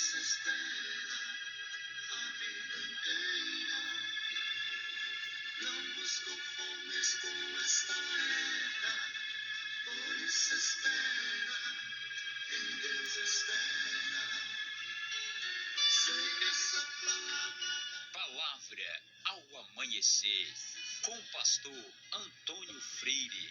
isso espera a vida inteira. Não vos conformes com esta era, por isso espera, em Deus espera. Sei que essa Palavra ao amanhecer, com o pastor Antônio Freire.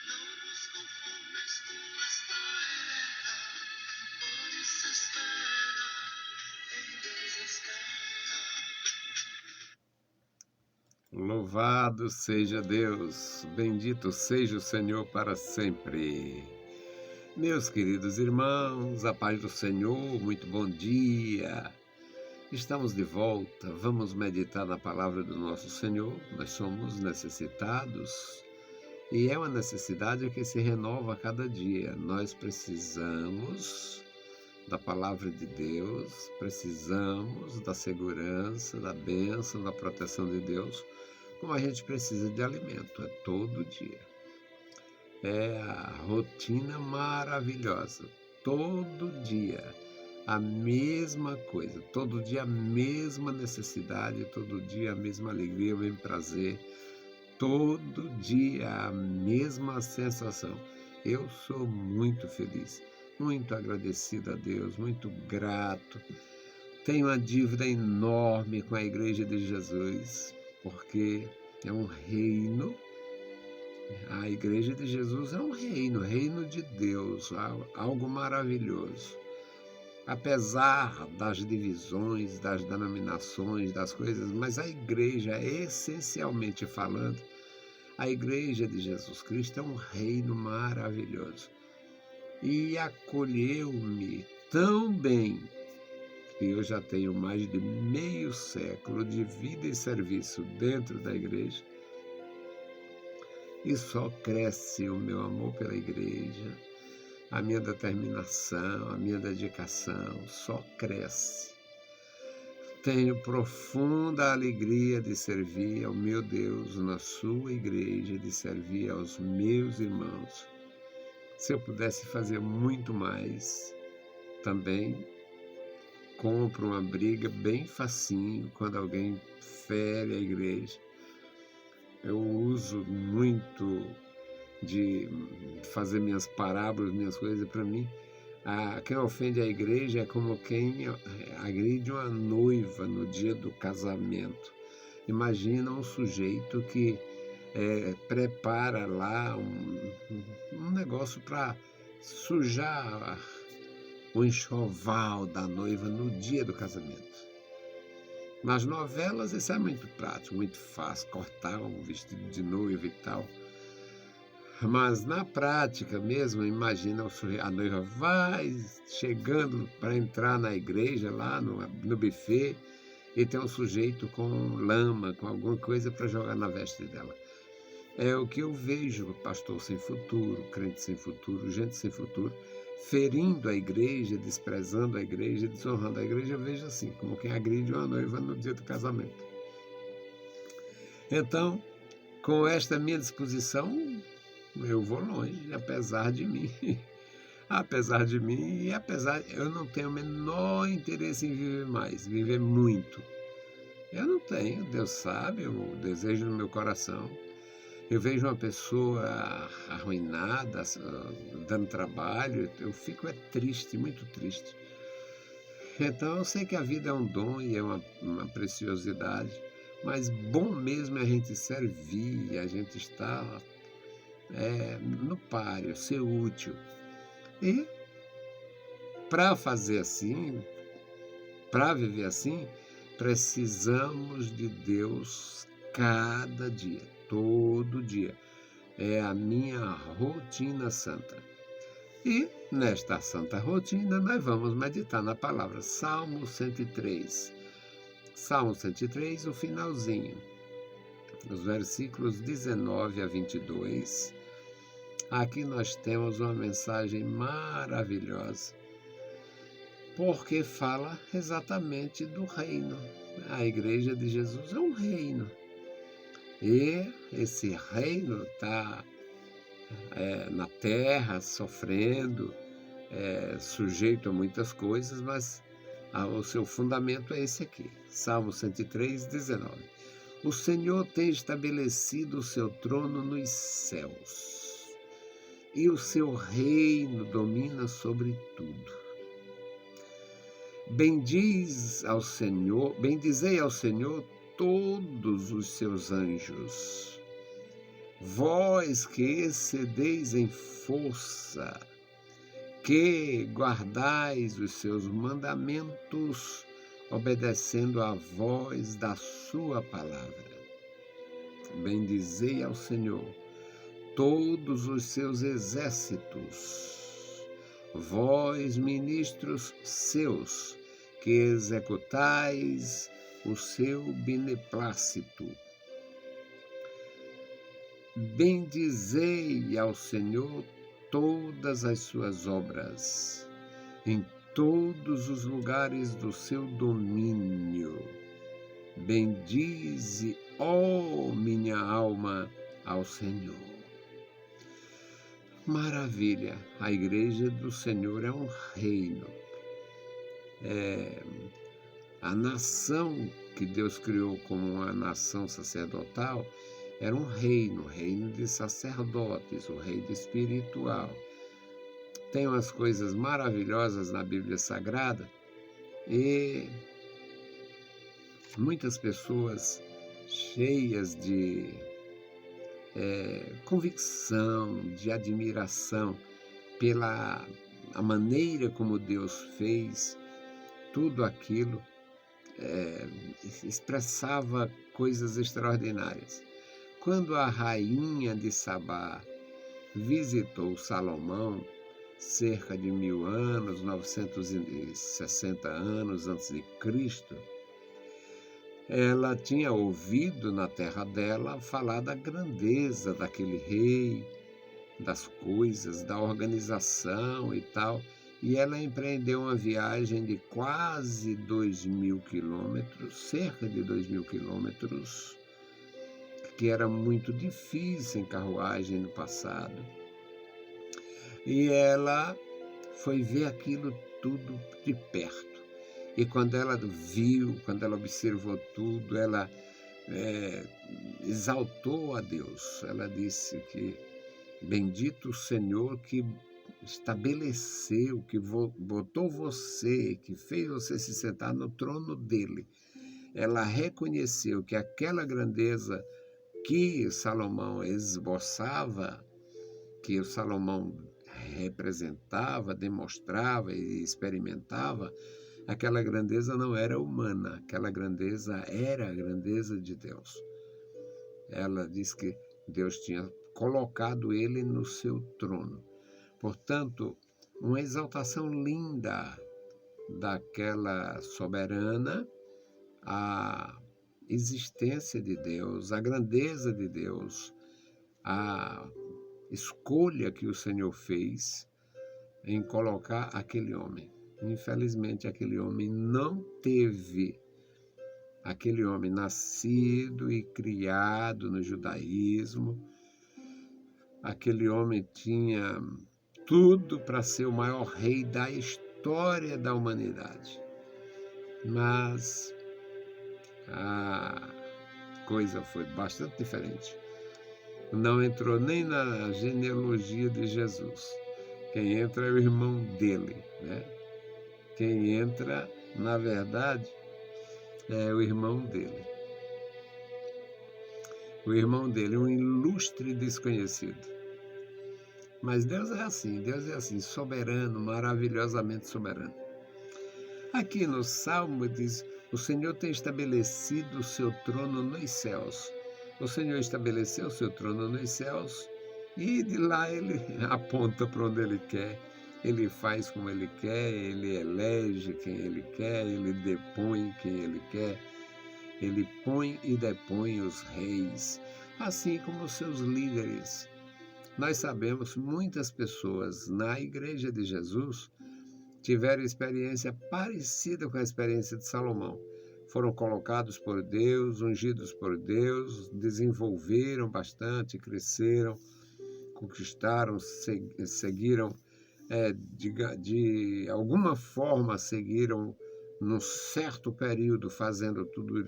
não vos conformes com esta era, por isso espera, em Deus espera. Louvado seja Deus, bendito seja o Senhor para sempre. Meus queridos irmãos, a paz do Senhor, muito bom dia. Estamos de volta, vamos meditar na palavra do nosso Senhor. Nós somos necessitados e é uma necessidade que se renova a cada dia. Nós precisamos da palavra de Deus, precisamos da segurança, da bênção, da proteção de Deus, como a gente precisa de alimento, é todo dia. É a rotina maravilhosa, todo dia a mesma coisa, todo dia a mesma necessidade, todo dia a mesma alegria, o mesmo prazer, todo dia a mesma sensação. Eu sou muito feliz, muito agradecido a Deus, muito grato. Tenho uma dívida enorme com a Igreja de Jesus, porque é um reino. A Igreja de Jesus é um reino de Deus, algo maravilhoso. Apesar das divisões, das denominações, das coisas, mas a igreja, essencialmente falando, a Igreja de Jesus Cristo é um reino maravilhoso. E acolheu-me tão bem, que eu já tenho mais de meio século de vida e serviço dentro da igreja, e só cresce o meu amor pela igreja, a minha determinação, a minha dedicação, só cresce. Tenho profunda alegria de servir ao meu Deus na sua igreja, de servir aos meus irmãos. Se eu pudesse fazer muito mais, também compro uma briga bem facinho quando alguém fere a igreja. Eu uso muito de fazer minhas parábolas, minhas coisas. Para mim, quem ofende a igreja é como quem agride uma noiva no dia do casamento. Imagina um sujeito que prepara lá um negócio para sujar o enxoval da noiva no dia do casamento. Nas novelas isso é muito prático, muito fácil, cortar um vestido de noiva e tal. Mas na prática mesmo, imagina a noiva vai chegando para entrar na igreja, lá no buffet, e tem um sujeito com lama, com alguma coisa para jogar na veste dela. É o que eu vejo, pastor sem futuro, crente sem futuro, gente sem futuro, ferindo a igreja, desprezando a igreja, desonrando a igreja. Eu vejo assim, como quem agride uma noiva no dia do casamento. Então, com esta minha disposição, eu vou longe, apesar de mim. Apesar de mim, e eu não tenho o menor interesse em viver mais, viver muito. Eu não tenho, Deus sabe, o desejo no meu coração. Eu vejo uma pessoa arruinada, dando trabalho, eu fico triste, muito triste. Então eu sei que a vida é um dom e é uma preciosidade, mas bom mesmo é a gente servir, a gente estar no páreo, ser útil. E para fazer assim, para viver assim, precisamos de Deus cada dia, todo dia. É a minha rotina santa. E nesta santa rotina nós vamos meditar na palavra Salmo 103. Salmo 103, o finalzinho, os versículos 19 a 22. Aqui nós temos uma mensagem maravilhosa, porque fala exatamente do reino. A Igreja de Jesus é um reino. E esse reino está na terra, sofrendo, sujeito a muitas coisas, mas o seu fundamento é esse aqui. Salmo 103, 19. O Senhor tem estabelecido o seu trono nos céus, e o seu reino domina sobre tudo. Bendizei ao Senhor todos os seus anjos, vós que excedeis em força, que guardais os seus mandamentos, obedecendo à voz da sua palavra. Bendizei ao Senhor todos os seus exércitos, vós, ministros seus, que executais o seu beneplácito. Bendizei ao Senhor todas as suas obras, em todos os lugares do seu domínio. Bendize, ó minha alma, ao Senhor. Maravilha! A igreja do Senhor é um reino. A nação que Deus criou como uma nação sacerdotal era um reino de sacerdotes, o reino espiritual. Tem umas coisas maravilhosas na Bíblia Sagrada e muitas pessoas cheias de convicção, de admiração pela a maneira como Deus fez tudo aquilo, expressava coisas extraordinárias. Quando a rainha de Sabá visitou Salomão, cerca de 1000 anos, 960 anos antes de Cristo, ela tinha ouvido na terra dela falar da grandeza daquele rei, das coisas, da organização e tal, e ela empreendeu uma viagem de quase 2000 quilômetros, cerca de 2000 quilômetros, que era muito difícil em carruagem no passado. E ela foi ver aquilo tudo de perto. E quando ela viu, quando ela observou tudo, ela exaltou a Deus. Ela disse que bendito o Senhor que estabeleceu, que botou você, que fez você se sentar no trono dele. Ela reconheceu que aquela grandeza que Salomão esboçava, que o Salomão representava, demonstrava e experimentava, aquela grandeza não era humana, aquela grandeza era a grandeza de Deus. Ela diz que Deus tinha colocado ele no seu trono. Portanto, uma exaltação linda daquela soberana, a existência de Deus, a grandeza de Deus, a escolha que o Senhor fez em colocar aquele homem. Infelizmente, aquele homem não teve, aquele homem nascido e criado no judaísmo, aquele homem tinha tudo para ser o maior rei da história da humanidade. Mas a coisa foi bastante diferente. Não entrou nem na genealogia de Jesus. Quem entra é o irmão dele, né? Quem entra, na verdade, é o irmão dele. O irmão dele, um ilustre desconhecido. Mas Deus é assim, soberano, maravilhosamente soberano. Aqui no Salmo diz, o Senhor tem estabelecido o seu trono nos céus. O Senhor estabeleceu o seu trono nos céus e de lá ele aponta para onde ele quer. Ele faz como ele quer, ele elege quem ele quer, ele depõe quem ele quer. Ele põe e depõe os reis, assim como os seus líderes. Nós sabemos, muitas pessoas na Igreja de Jesus tiveram experiência parecida com a experiência de Salomão. Foram colocados por Deus, ungidos por Deus, desenvolveram bastante, cresceram, conquistaram, seguiram de alguma forma seguiram num certo período fazendo tudo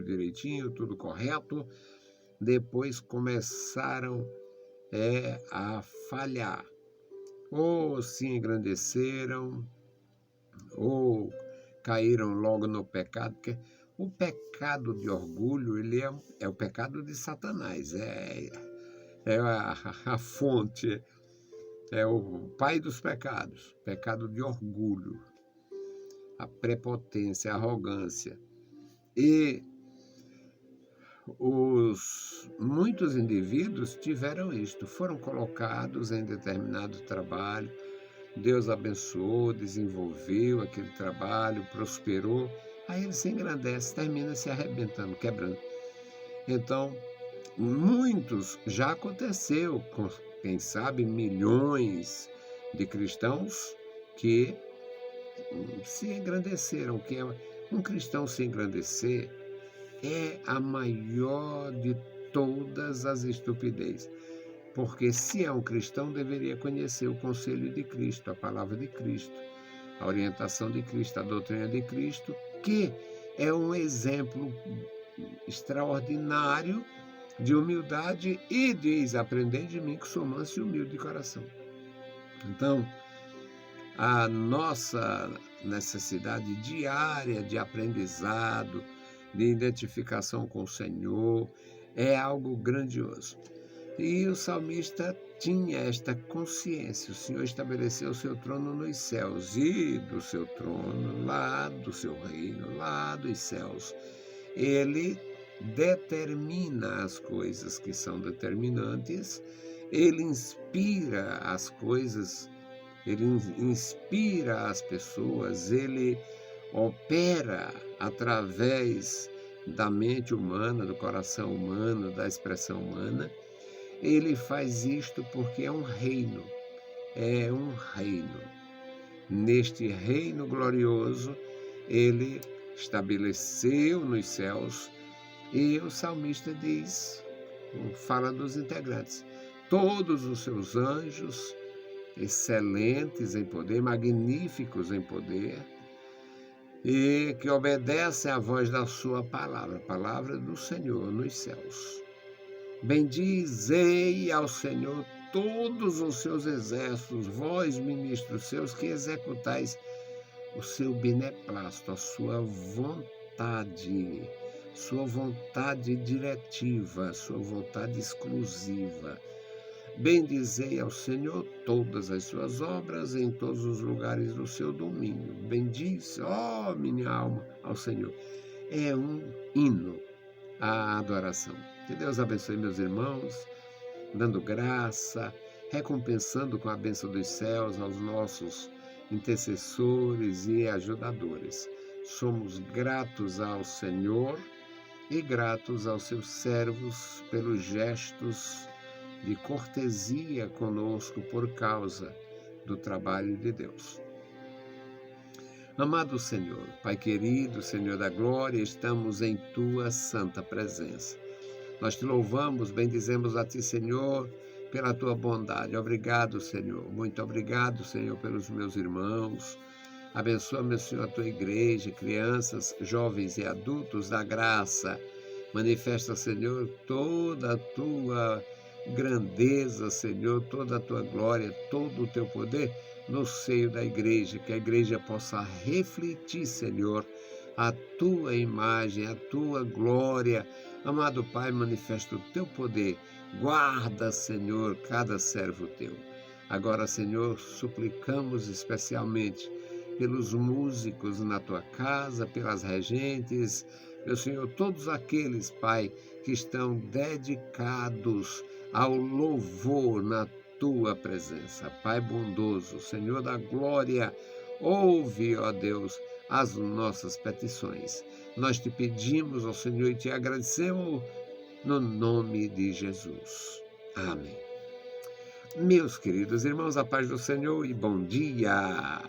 direitinho, tudo correto, depois começaram a falhar. Ou se engrandeceram, ou caíram logo no pecado, porque o pecado de orgulho, ele é o pecado de Satanás, é a fonte, é o pai dos pecados, pecado de orgulho, a prepotência, a arrogância. E muitos indivíduos tiveram isto, foram colocados em determinado trabalho, Deus abençoou, desenvolveu aquele trabalho, prosperou, aí ele se engrandece, termina se arrebentando, quebrando. Então, muitos já aconteceu, com, quem sabe, milhões de cristãos que se engrandeceram, que um cristão se engrandecer é a maior de todas as estupidez. Porque se é um cristão, deveria conhecer o conselho de Cristo, a palavra de Cristo, a orientação de Cristo, a doutrina de Cristo, que é um exemplo extraordinário de humildade e diz, aprendei de mim que sou manso e humilde de coração. Então, a nossa necessidade diária de aprendizado, de identificação com o Senhor, é algo grandioso. E o salmista tinha esta consciência. O Senhor estabeleceu o seu trono nos céus, e do seu trono, lá do seu reino, lá dos céus, ele determina as coisas que são determinantes, ele inspira as coisas, ele inspira as pessoas, ele opera através da mente humana, do coração humano, da expressão humana. Ele faz isto porque é um reino. Neste reino glorioso, ele estabeleceu nos céus, e o salmista diz, fala dos integrantes, todos os seus anjos, excelentes em poder, magníficos em poder, e que obedecem à voz da sua palavra, a palavra do Senhor nos céus. Bendizei ao Senhor todos os seus exércitos, vós, ministros seus, que executais o seu beneplácito, a sua vontade diretiva, sua vontade exclusiva. Bendizei ao Senhor todas as suas obras em todos os lugares do seu domínio. Bendize, ó minha alma, ao Senhor. É um hino à adoração. Que Deus abençoe meus irmãos, dando graça, recompensando com a bênção dos céus aos nossos intercessores e ajudadores. Somos gratos ao Senhor e gratos aos seus servos pelos gestos de cortesia conosco por causa do trabalho de Deus. Amado Senhor, Pai querido, Senhor da glória, estamos em Tua santa presença. Nós Te louvamos, bendizemos a Ti, Senhor, pela Tua bondade. Obrigado, Senhor. Muito obrigado, Senhor, pelos meus irmãos. Abençoa, meu Senhor, a Tua igreja, crianças, jovens e adultos da graça. Manifesta, Senhor, toda a Tua grandeza, Senhor, toda a Tua glória, todo o Teu poder no seio da igreja, que a igreja possa refletir, Senhor, a Tua imagem, a Tua glória. Amado Pai, manifesta o Teu poder, guarda, Senhor, cada servo Teu. Agora, Senhor, suplicamos especialmente pelos músicos na Tua casa, pelas regentes, meu Senhor, todos aqueles, Pai, que estão dedicados ao louvor na Tua presença. Pai bondoso, Senhor da glória, ouve, ó Deus, as nossas petições. Nós Te pedimos, ó Senhor, e Te agradecemos no nome de Jesus. Amém. Meus queridos irmãos, a paz do Senhor e bom dia.